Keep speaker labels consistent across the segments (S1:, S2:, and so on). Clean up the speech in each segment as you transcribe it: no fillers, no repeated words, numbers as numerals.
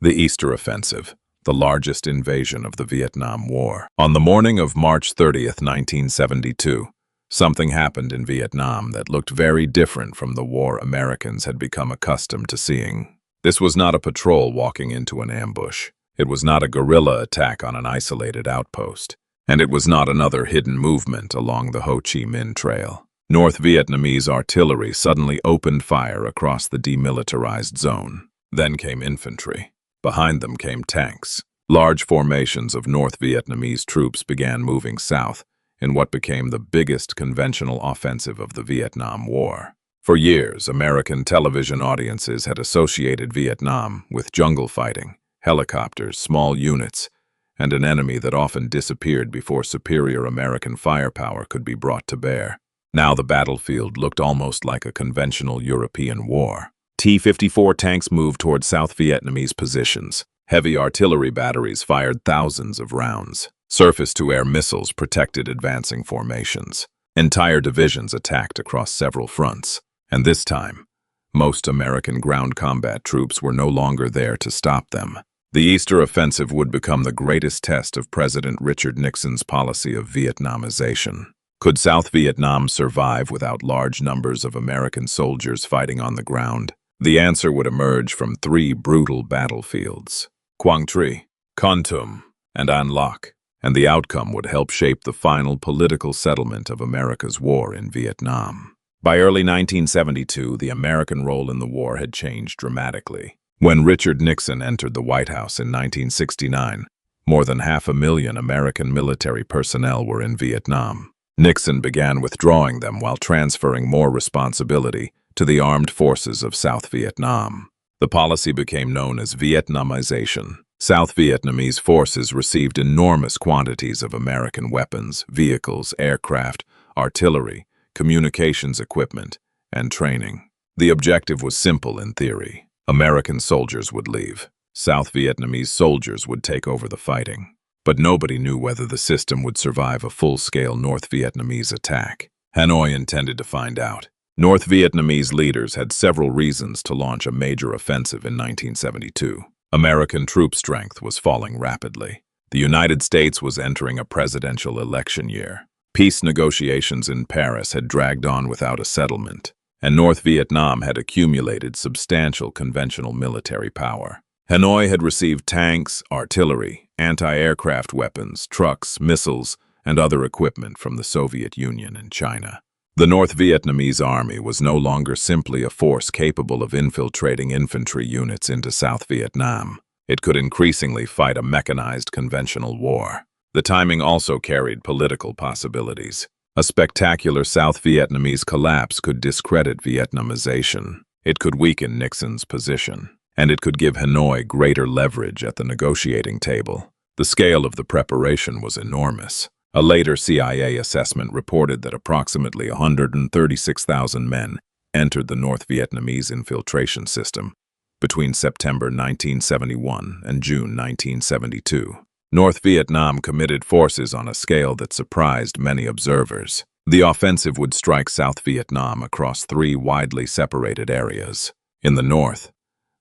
S1: The Easter Offensive, the largest invasion of the Vietnam War. On the morning of March 30th, 1972, something happened in Vietnam that looked very different from the war Americans had become accustomed to seeing. This was not a patrol walking into an ambush. It was not a guerrilla attack on an isolated outpost. And it was not another hidden movement along the Ho Chi Minh Trail. North Vietnamese artillery suddenly opened fire across the demilitarized zone. Then came infantry. Behind them came tanks. Large formations of North Vietnamese troops began moving south in what became the biggest conventional offensive of the Vietnam War. For years, American television audiences had associated Vietnam with jungle fighting, helicopters, small units, and an enemy that often disappeared before superior American firepower could be brought to bear. Now the battlefield looked almost like a conventional European war. T-54 tanks moved toward South Vietnamese positions. Heavy artillery batteries fired thousands of rounds. Surface-to-air missiles protected advancing formations. Entire divisions attacked across several fronts. And this time, most American ground combat troops were no longer there to stop them. The Easter Offensive would become the greatest test of President Richard Nixon's policy of Vietnamization. Could South Vietnam survive without large numbers of American soldiers fighting on the ground? The answer would emerge from three brutal battlefields: Quang Tri, Kontum, and An Loc, and the outcome would help shape the final political settlement of America's war in Vietnam. By early 1972, the American role in the war had changed dramatically. When Richard Nixon entered the White House in 1969, more than 500,000 American military personnel were in Vietnam. Nixon began withdrawing them while transferring more responsibility to the armed forces of South Vietnam. The policy became known as Vietnamization. South Vietnamese forces received enormous quantities of American weapons, vehicles, aircraft, artillery, communications equipment, and training. The objective was simple in theory. American soldiers would leave. South Vietnamese soldiers would take over the fighting. But nobody knew whether the system would survive a full-scale North Vietnamese attack. Hanoi intended to find out. North Vietnamese leaders had several reasons to launch a major offensive in 1972. American troop strength was falling rapidly. The United States was entering a presidential election year. Peace negotiations in Paris had dragged on without a settlement, and North Vietnam had accumulated substantial conventional military power. Hanoi had received tanks, artillery, anti-aircraft weapons, trucks, missiles, and other equipment from the Soviet Union and China. The North Vietnamese army was no longer simply a force capable of infiltrating infantry units into South Vietnam. It could increasingly fight a mechanized conventional war. The timing also carried political possibilities. A spectacular South Vietnamese collapse could discredit Vietnamization. It could weaken Nixon's position. And it could give Hanoi greater leverage at the negotiating table. The scale of the preparation was enormous. A later CIA assessment reported that approximately 136,000 men entered the North Vietnamese infiltration system between September 1971 and June 1972. North Vietnam committed forces on a scale that surprised many observers. The offensive would strike South Vietnam across three widely separated areas. In the north,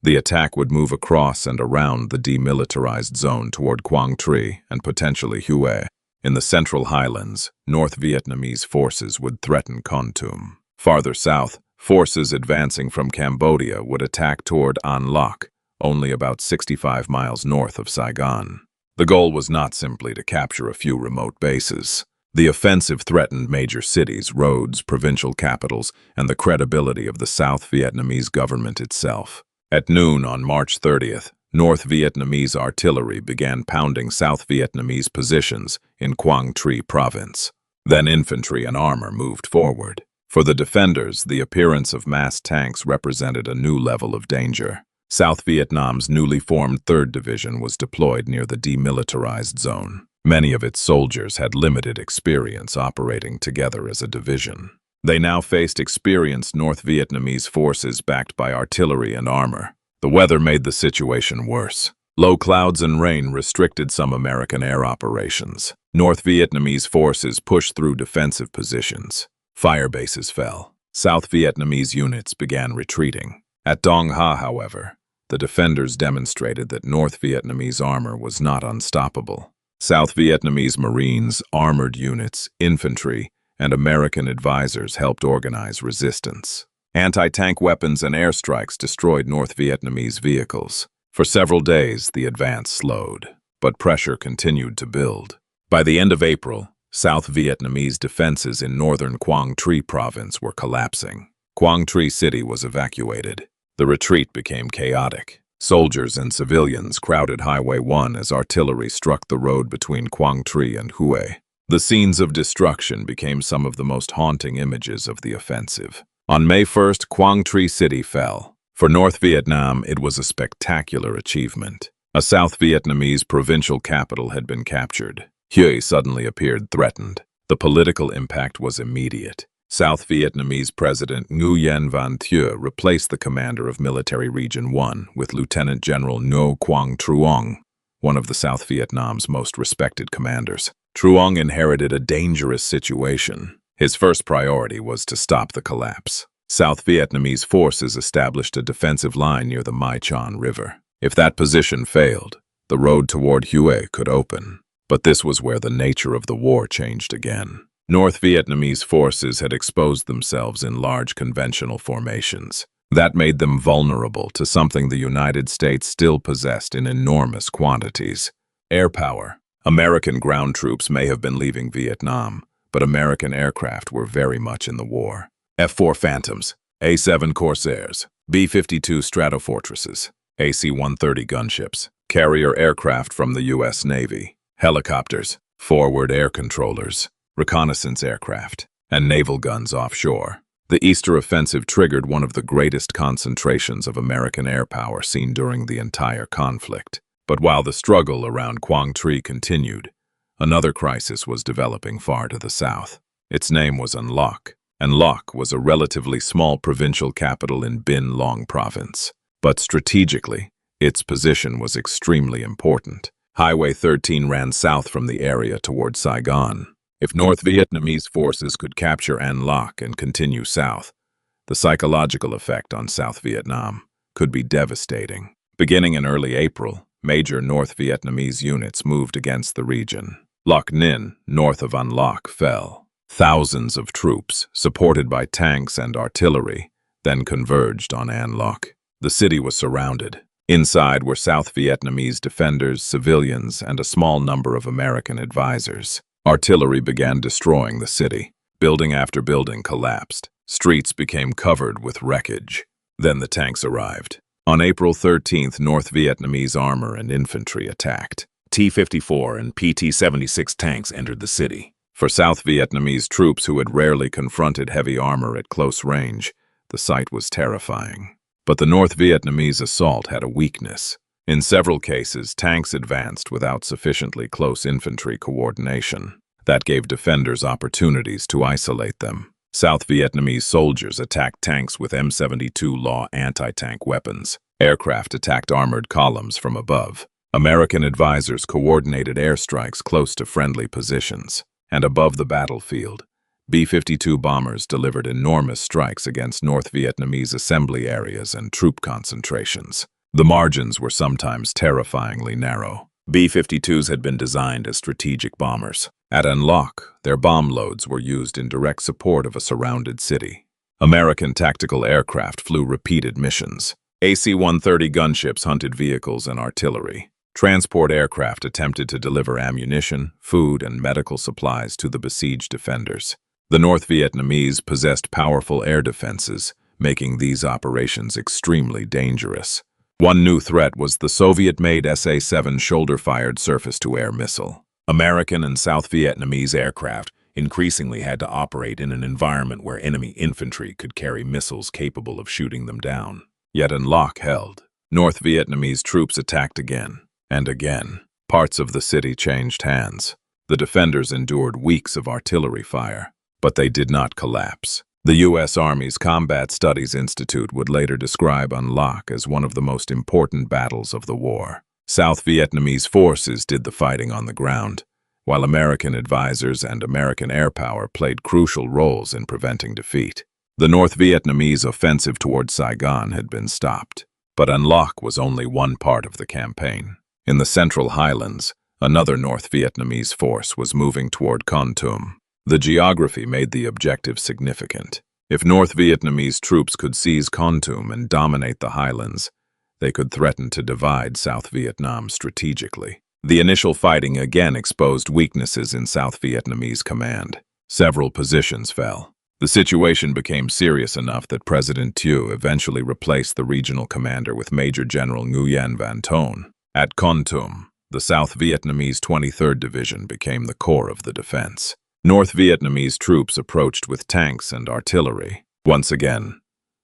S1: the attack would move across and around the demilitarized zone toward Quang Tri and potentially Hue. In the central highlands, North Vietnamese forces would threaten Kontum. Farther south, forces advancing from Cambodia would attack toward An Loc, only about 65 miles north of Saigon. The goal was not simply to capture a few remote bases. The offensive threatened major cities, roads, provincial capitals, and the credibility of the South Vietnamese government itself. At noon on March 30th, North Vietnamese artillery began pounding South Vietnamese positions in Quang Tri province. Then infantry and armor moved forward. For the defenders, the appearance of massed tanks represented a new level of danger. South Vietnam's newly formed 3rd Division was deployed near the demilitarized zone. Many of its soldiers had limited experience operating together as a division. They now faced experienced North Vietnamese forces backed by artillery and armor. The weather made the situation worse. Low clouds and rain restricted some American air operations. North Vietnamese forces pushed through defensive positions. Fire bases fell. South Vietnamese units began retreating. At Dong Ha, however, the defenders demonstrated that North Vietnamese armor was not unstoppable. South Vietnamese Marines, armored units, infantry, and American advisors helped organize resistance. Anti-tank weapons and airstrikes destroyed North Vietnamese vehicles. For several days, the advance slowed, but pressure continued to build. By the end of April, South Vietnamese defenses in northern Quang Tri province were collapsing. Quang Tri city was evacuated. The retreat became chaotic. Soldiers and civilians crowded Highway 1 as artillery struck the road between Quang Tri and Hue. The scenes of destruction became some of the most haunting images of the offensive. On May 1st, Quang Tri city fell. For North Vietnam, it was a spectacular achievement. A South Vietnamese provincial capital had been captured. Hue suddenly appeared threatened. The political impact was immediate. South Vietnamese President Nguyen Van Thieu replaced the commander of Military Region 1 with Lieutenant General Ngo Quang Truong, one of the South Vietnam's most respected commanders. Truong inherited a dangerous situation. His first priority was to stop the collapse. South Vietnamese forces established a defensive line near the Mai Chon River. If that position failed, the road toward Hue could open. But this was where the nature of the war changed again. North Vietnamese forces had exposed themselves in large conventional formations. That made them vulnerable to something the United States still possessed in enormous quantities: air power. American ground troops may have been leaving Vietnam, but American aircraft were very much in the war. F-4 Phantoms, A-7 Corsairs, B-52 Stratofortresses, AC-130 gunships, carrier aircraft from the U.S. Navy, helicopters, forward air controllers, reconnaissance aircraft, and naval guns offshore. The Easter Offensive triggered one of the greatest concentrations of American air power seen during the entire conflict. But while the struggle around Quang Tri continued, another crisis was developing far to the south. Its name was An Loc. An Loc was a relatively small provincial capital in Binh Long province. But strategically, its position was extremely important. Highway 13 ran south from the area toward Saigon. If North Vietnamese forces could capture An Loc and continue south, the psychological effect on South Vietnam could be devastating. Beginning in early April, major North Vietnamese units moved against the region. Loc Ninh, north of An Loc, fell. Thousands of troops, supported by tanks and artillery, then converged on An Loc. The city was surrounded. Inside were South Vietnamese defenders, civilians, and a small number of American advisors. Artillery began destroying the city. Building after building collapsed. Streets became covered with wreckage. Then the tanks arrived. On April 13th, North Vietnamese armor and infantry attacked. T-54 and PT-76 tanks entered the city. For South Vietnamese troops who had rarely confronted heavy armor at close range, the sight was terrifying. But the North Vietnamese assault had a weakness. In several cases, tanks advanced without sufficiently close infantry coordination. That gave defenders opportunities to isolate them. South Vietnamese soldiers attacked tanks with M72 Law anti-tank weapons. Aircraft attacked armored columns from above. American advisors coordinated airstrikes close to friendly positions. And above the battlefield, B-52 bombers delivered enormous strikes against North Vietnamese assembly areas and troop concentrations. The margins were sometimes terrifyingly narrow. B-52s had been designed as strategic bombers. At An Loc, their bomb loads were used in direct support of a surrounded city. American tactical aircraft flew repeated missions. AC-130 gunships hunted vehicles and artillery. Transport aircraft attempted to deliver ammunition, food, and medical supplies to the besieged defenders. The North Vietnamese possessed powerful air defenses, making these operations extremely dangerous. One new threat was the Soviet-made SA-7 shoulder-fired surface-to-air missile. American and South Vietnamese aircraft increasingly had to operate in an environment where enemy infantry could carry missiles capable of shooting them down. Yet An Loc held. North Vietnamese troops attacked again and again. Parts of the city changed hands. The defenders endured weeks of artillery fire, but they did not collapse. The U.S. Army's Combat Studies Institute would later describe An Loc as one of the most important battles of the war. South Vietnamese forces did the fighting on the ground, while American advisors and American air power played crucial roles in preventing defeat. The North Vietnamese offensive toward Saigon had been stopped. But An Loc was only one part of the campaign. In the Central Highlands, another North Vietnamese force was moving toward Kontum. The geography made the objective significant. If North Vietnamese troops could seize Kontum and dominate the highlands, they could threaten to divide South Vietnam strategically. The initial fighting again exposed weaknesses in South Vietnamese command. Several positions fell. The situation became serious enough that President Thieu eventually replaced the regional commander with Major General Nguyen Van Ton. At Kontum, the South Vietnamese 23rd Division became the core of the defense. North Vietnamese troops approached with tanks and artillery. Once again,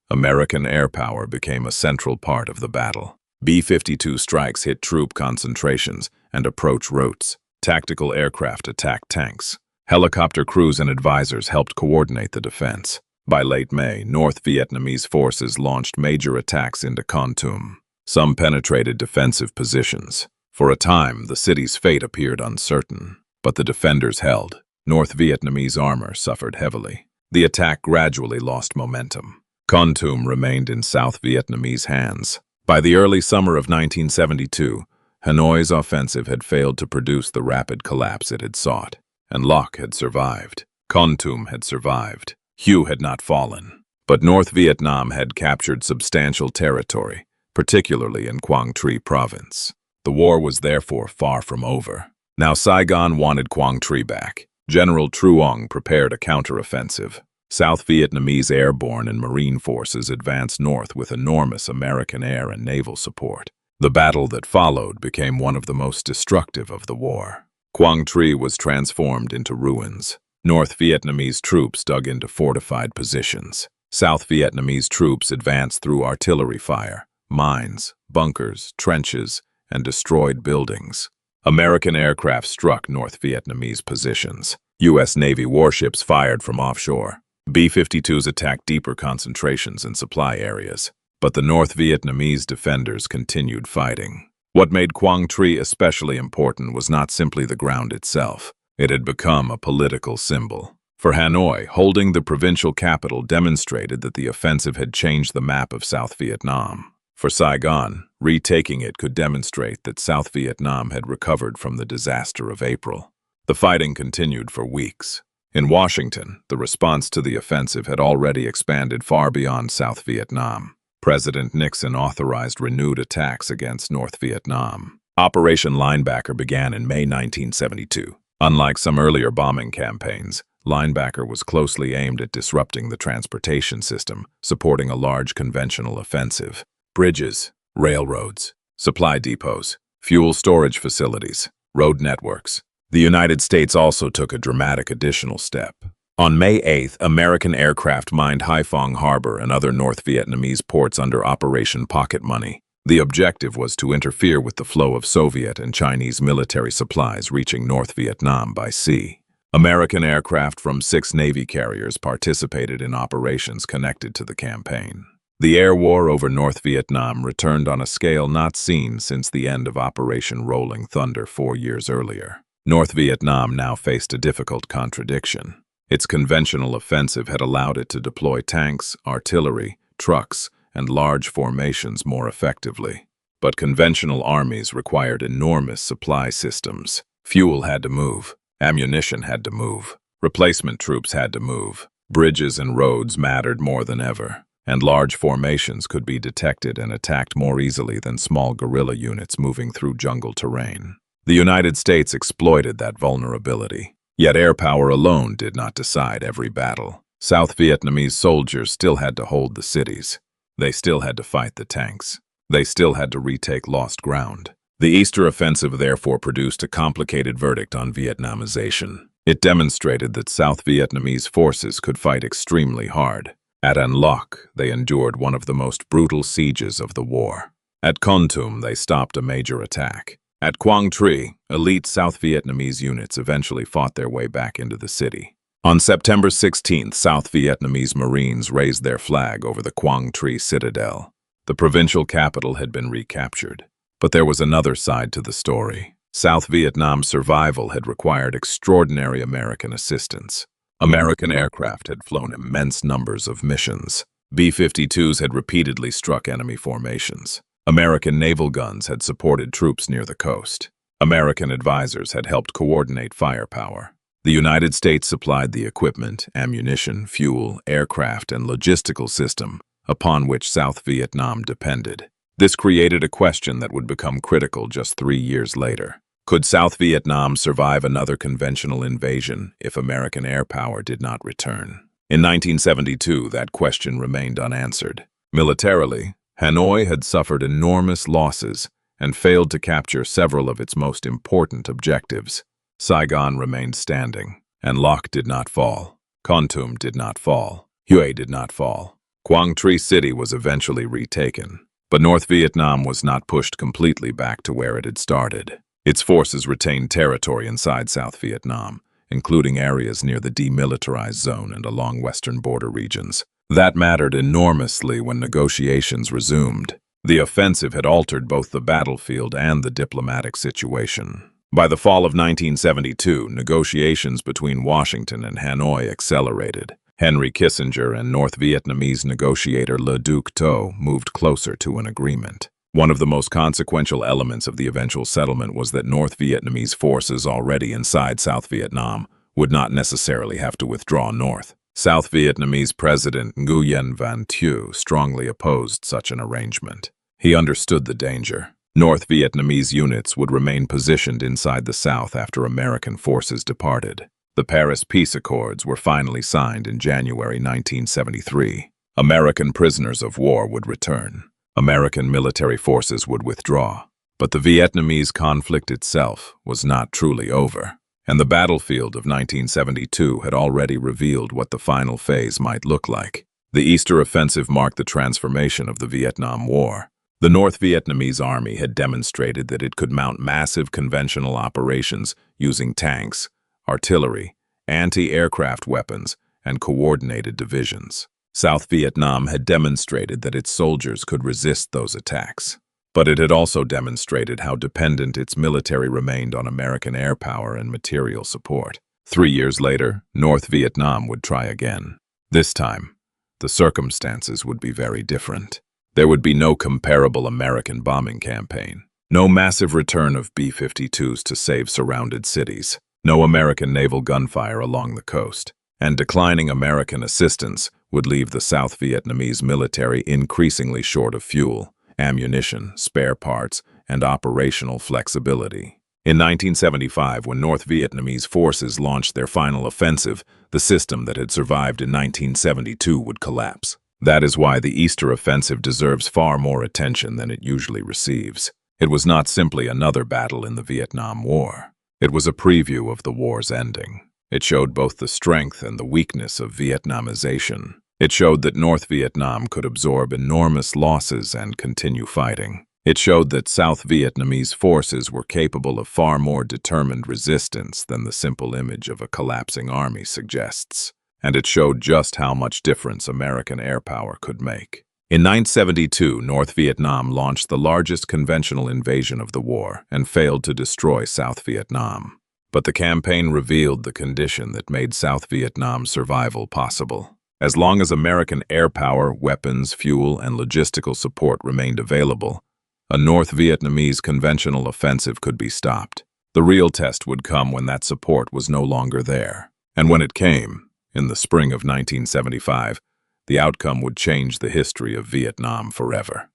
S1: American air power became a central part of the battle. B-52 strikes hit troop concentrations and approach routes. Tactical aircraft attacked tanks. Helicopter crews and advisors helped coordinate the defense. By late May, North Vietnamese forces launched major attacks into Kontum. Some penetrated defensive positions. For a time, the city's fate appeared uncertain, but the defenders held. North Vietnamese armor suffered heavily. The attack gradually lost momentum. Kontum remained in South Vietnamese hands. By the early summer of 1972, Hanoi's offensive had failed to produce the rapid collapse it had sought. An Loc had survived. Kontum had survived. Hue had not fallen. But North Vietnam had captured substantial territory, particularly in Quang Tri province. The war was therefore far from over. Now Saigon wanted Quang Tri back. General Truong prepared a counteroffensive. South Vietnamese airborne and marine forces advanced north with enormous American air and naval support. The battle that followed became one of the most destructive of the war. Quang Tri was transformed into ruins. North Vietnamese troops dug into fortified positions. South Vietnamese troops advanced through artillery fire, mines, bunkers, trenches, and destroyed buildings. American aircraft struck North Vietnamese positions. U.S. Navy warships fired from offshore. B-52s attacked deeper concentrations in supply areas. But the North Vietnamese defenders continued fighting. What made Quang Tri especially important was not simply the ground itself. It had become a political symbol. For Hanoi, holding the provincial capital demonstrated that the offensive had changed the map of South Vietnam. For Saigon, retaking it could demonstrate that South Vietnam had recovered from the disaster of April. The fighting continued for weeks. In Washington, the response to the offensive had already expanded far beyond South Vietnam. President Nixon authorized renewed attacks against North Vietnam. Operation Linebacker began in May 1972. Unlike some earlier bombing campaigns, Linebacker was closely aimed at disrupting the transportation system, supporting a large conventional offensive. Bridges, railroads, supply depots, fuel storage facilities, road networks. The United States also took a dramatic additional step. On May 8th, American aircraft mined Haiphong Harbor and other North Vietnamese ports under Operation Pocket Money. The objective was to interfere with the flow of Soviet and Chinese military supplies reaching North Vietnam by sea. American aircraft from 6 Navy carriers participated in operations connected to the campaign. The air war over North Vietnam returned on a scale not seen since the end of Operation Rolling Thunder 4 years earlier. North Vietnam now faced a difficult contradiction. Its conventional offensive had allowed it to deploy tanks, artillery, trucks, and large formations more effectively. But conventional armies required enormous supply systems. Fuel had to move. Ammunition had to move. Replacement troops had to move. Bridges and roads mattered more than ever. And large formations could be detected and attacked more easily than small guerrilla units moving through jungle terrain. The United States exploited that vulnerability. Yet air power alone did not decide every battle. South Vietnamese soldiers still had to hold the cities. They still had to fight the tanks. They still had to retake lost ground. The Easter Offensive therefore produced a complicated verdict on Vietnamization. It demonstrated that South Vietnamese forces could fight extremely hard. At An Loc, they endured one of the most brutal sieges of the war. At Kontum, they stopped a major attack. At Quang Tri, elite South Vietnamese units eventually fought their way back into the city. On September 16th, South Vietnamese Marines raised their flag over the Quang Tri citadel. The provincial capital had been recaptured. But there was another side to the story. South Vietnam's survival had required extraordinary American assistance. American aircraft had flown immense numbers of missions. B-52s had repeatedly struck enemy formations. American naval guns had supported troops near the coast. American advisors had helped coordinate firepower. The United States supplied the equipment, ammunition, fuel, aircraft, and logistical system upon which South Vietnam depended. This created a question that would become critical just 3 years later. Could South Vietnam survive another conventional invasion if American air power did not return? In 1972, that question remained unanswered. Militarily, Hanoi had suffered enormous losses and failed to capture several of its most important objectives. Saigon remained standing, and Lac did not fall. Kontum did not fall. Hue did not fall. Quang Tri City was eventually retaken, but North Vietnam was not pushed completely back to where it had started. Its forces retained territory inside South Vietnam, including areas near the demilitarized zone and along western border regions. That mattered enormously when negotiations resumed. The offensive had altered both the battlefield and the diplomatic situation. By the fall of 1972, negotiations between Washington and Hanoi accelerated. Henry Kissinger and North Vietnamese negotiator Le Duc Tho moved closer to an agreement. One of the most consequential elements of the eventual settlement was that North Vietnamese forces already inside South Vietnam would not necessarily have to withdraw north. South Vietnamese President Nguyen Van Thieu strongly opposed such an arrangement. He understood the danger. North Vietnamese units would remain positioned inside the South after American forces departed. The Paris Peace Accords were finally signed in January 1973. American prisoners of war would return. American military forces would withdraw. But the Vietnamese conflict itself was not truly over, and the battlefield of 1972 had already revealed what the final phase might look like. The Easter Offensive marked the transformation of the Vietnam War. The North Vietnamese army had demonstrated that it could mount massive conventional operations using tanks, artillery, anti-aircraft weapons, and coordinated divisions. South Vietnam had demonstrated that its soldiers could resist those attacks. But it had also demonstrated how dependent its military remained on American air power and material support. 3 years later, North Vietnam would try again. This time, the circumstances would be very different. There would be no comparable American bombing campaign, no massive return of B-52s to save surrounded cities, no American naval gunfire along the coast, and declining American assistance would leave the South Vietnamese military increasingly short of fuel, ammunition, spare parts, and operational flexibility. In 1975, when North Vietnamese forces launched their final offensive, the system that had survived in 1972 would collapse. That is why the Easter Offensive deserves far more attention than it usually receives. It was not simply another battle in the Vietnam War. It was a preview of the war's ending. It showed both the strength and the weakness of Vietnamization. It showed that North Vietnam could absorb enormous losses and continue fighting. It showed that South Vietnamese forces were capable of far more determined resistance than the simple image of a collapsing army suggests. And it showed just how much difference American air power could make. In 1972, North Vietnam launched the largest conventional invasion of the war and failed to destroy South Vietnam. But the campaign revealed the condition that made South Vietnam's survival possible. As long as American air power, weapons, fuel, and logistical support remained available, a North Vietnamese conventional offensive could be stopped. The real test would come when that support was no longer there. And when it came, in the spring of 1975, the outcome would change the history of Vietnam forever.